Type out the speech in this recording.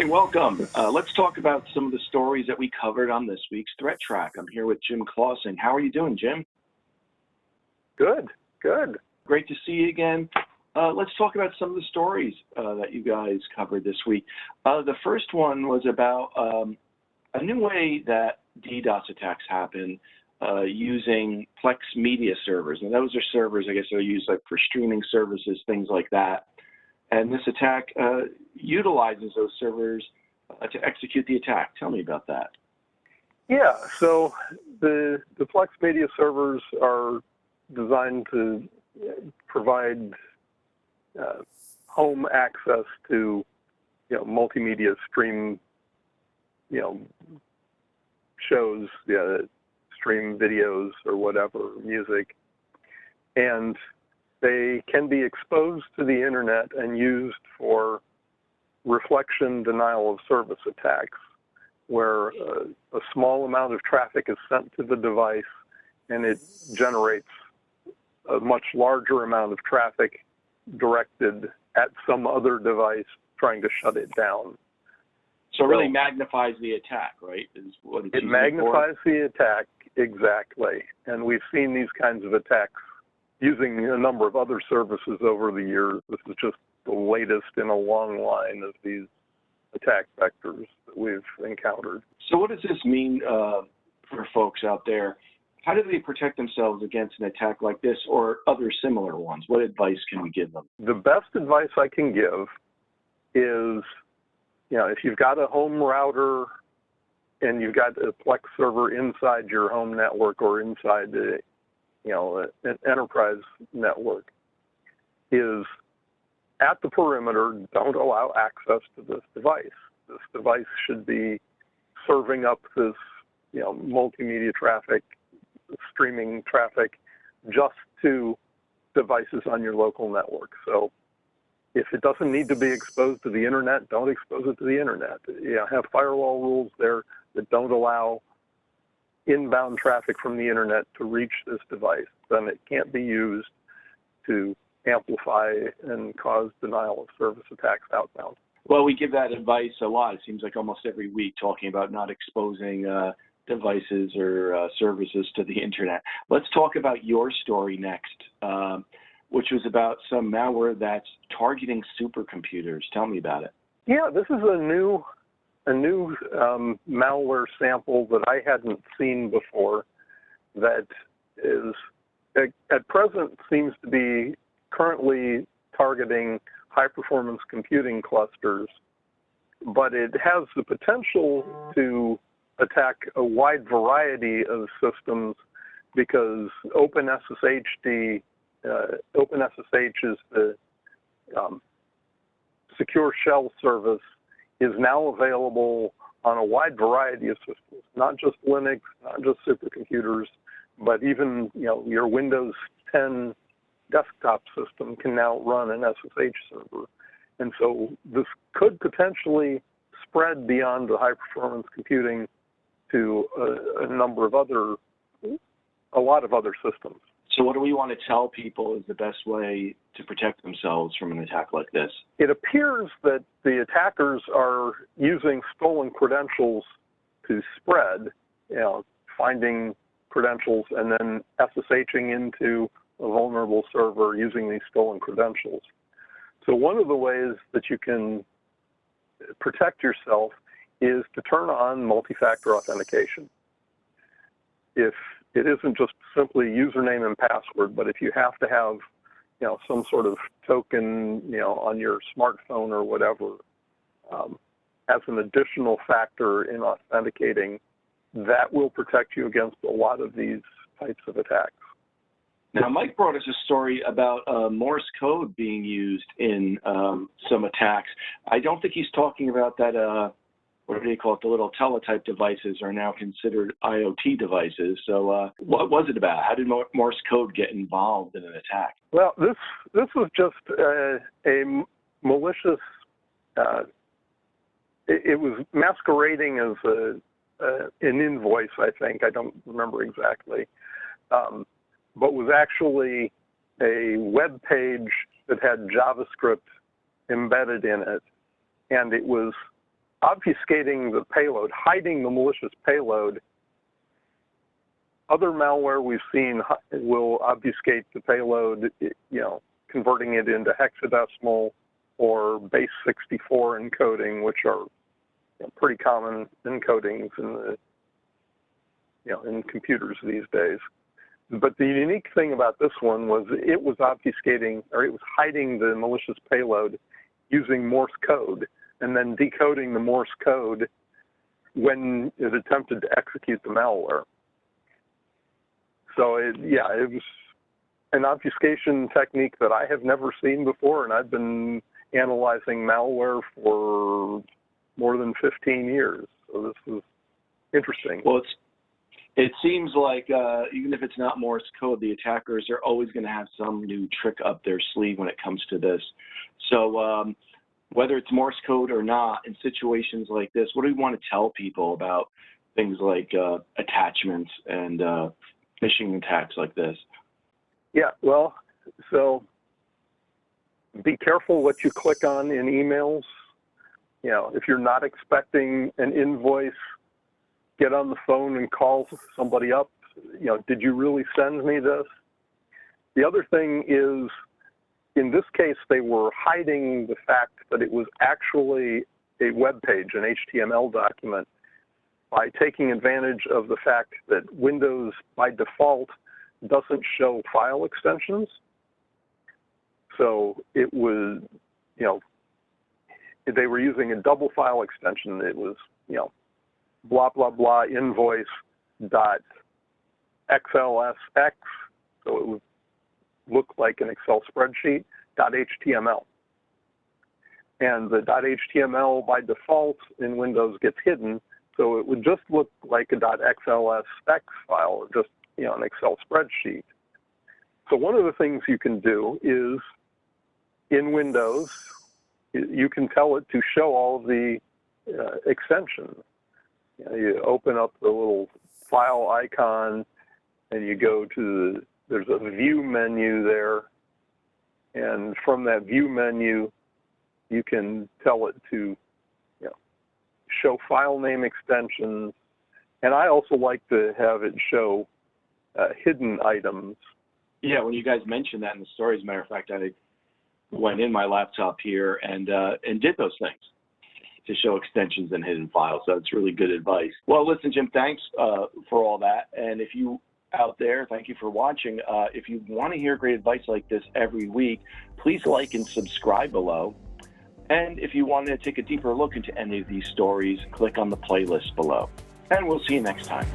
morning, welcome. Let's talk about some of the stories that we covered on this week's ThreatTraq. I'm here with Jim Clausen. How are you doing, Jim? Good. Great to see you again. Let's talk about some of the stories that you guys covered this week. The first one was about a new way that DDoS attacks happen using Plex media servers. And those are servers, I guess, that are used like for streaming services, things like that. And this attack utilizes those servers to execute the attack. Tell me about that. Yeah, so the Plex media servers are designed to provide home access to, multimedia stream, shows, stream videos or whatever, music, and they can be exposed to the internet and used for reflection denial of service attacks, where a small amount of traffic is sent to the device and it generates a much larger amount of traffic directed at some other device trying to shut it down. So it really magnifies the attack, right? Is what it magnifies the attack, exactly. And we've seen these kinds of attacks using a number of other services over the years. This is just the latest in a long line of these attack vectors that we've encountered. So what does this mean for folks out there? How do they protect themselves against an attack like this or other similar ones? What advice can we give them? The best advice I can give is, if you've got a home router and you've got a Plex server inside your home network or inside the an enterprise network, is at the perimeter, don't allow access to this device. This device should be serving up this, multimedia traffic, streaming traffic, just to devices on your local network. So if it doesn't need to be exposed to the internet, don't expose it to the internet. Have firewall rules there that don't allow inbound traffic from the internet to reach this device. Then it can't be used to amplify and cause denial of service attacks outbound. Well, we give that advice a lot. It seems like almost every week, talking about not exposing devices or services to the internet. Let's talk about your story next, which was about some malware that's targeting supercomputers. Tell me about it. Yeah, this is a new malware sample that I hadn't seen before, that is at present seems to be currently targeting high-performance computing clusters, but it has the potential to attack a wide variety of systems because OpenSSH is the secure shell service, is now available on a wide variety of systems, not just Linux, not just supercomputers, but even your Windows 10 desktop system can now run an SSH server. And so this could potentially spread beyond the high-performance computing to a lot of other systems. So what do we want to tell people is the best way to protect themselves from an attack like this? It appears that the attackers are using stolen credentials to spread, finding credentials and then SSHing into a vulnerable server using these stolen credentials. So one of the ways that you can protect yourself is to turn on multi-factor authentication. If it isn't just simply username and password, but if you have to have, some sort of token, on your smartphone or whatever, as an additional factor in authenticating, that will protect you against a lot of these types of attacks. Now, Mike brought us a story about Morse Code being used in some attacks. I don't think he's talking about that, what do they call it, the little teletype devices are now considered IoT devices. So what was it about? How did Morse Code get involved in an attack? Well, this was just a malicious, it was masquerading as an invoice, I think. I don't remember exactly. But was actually a web page that had JavaScript embedded in it, and it was obfuscating the payload, hiding the malicious payload. Other malware we've seen will obfuscate the payload, converting it into hexadecimal or base 64 encoding, which are pretty common encodings in computers these days. But the unique thing about this one was it was obfuscating, or it was hiding the malicious payload using Morse code and then decoding the Morse code when it attempted to execute the malware. So it was an obfuscation technique that I have never seen before, and I've been analyzing malware for more than 15 years. So this is interesting. Well, it seems like even if it's not Morse code, the attackers are always going to have some new trick up their sleeve when it comes to this. So whether it's Morse code or not, in situations like this, what do we want to tell people about things like attachments and phishing attacks like this? Yeah, well, so be careful what you click on in emails. If you're not expecting an invoice, get on the phone and call somebody up. Did you really send me this? The other thing is, in this case, they were hiding the fact that it was actually a web page, an HTML document, by taking advantage of the fact that Windows, by default, doesn't show file extensions. So it was, they were using a double file extension. It was, blah, blah, blah, invoice dot XLSX, so it would look like an Excel spreadsheet, .html. And the .html by default in Windows gets hidden, so it would just look like a .xlsx file, or just an Excel spreadsheet. So one of the things you can do is, in Windows, you can tell it to show all of the extensions. You open up the little file icon, and you go to there's a view menu there, and from that view menu, you can tell it to show file name extensions, and I also like to have it show hidden items. Yeah, when you guys mentioned that in the story, as a matter of fact, I went in my laptop here and did those things to show extensions and hidden files. So it's really good advice. Well, listen, Jim, thanks for all that. And if you out there, thank you for watching. If you want to hear great advice like this every week, please like and subscribe below. And if you want to take a deeper look into any of these stories, click on the playlist below. And we'll see you next time.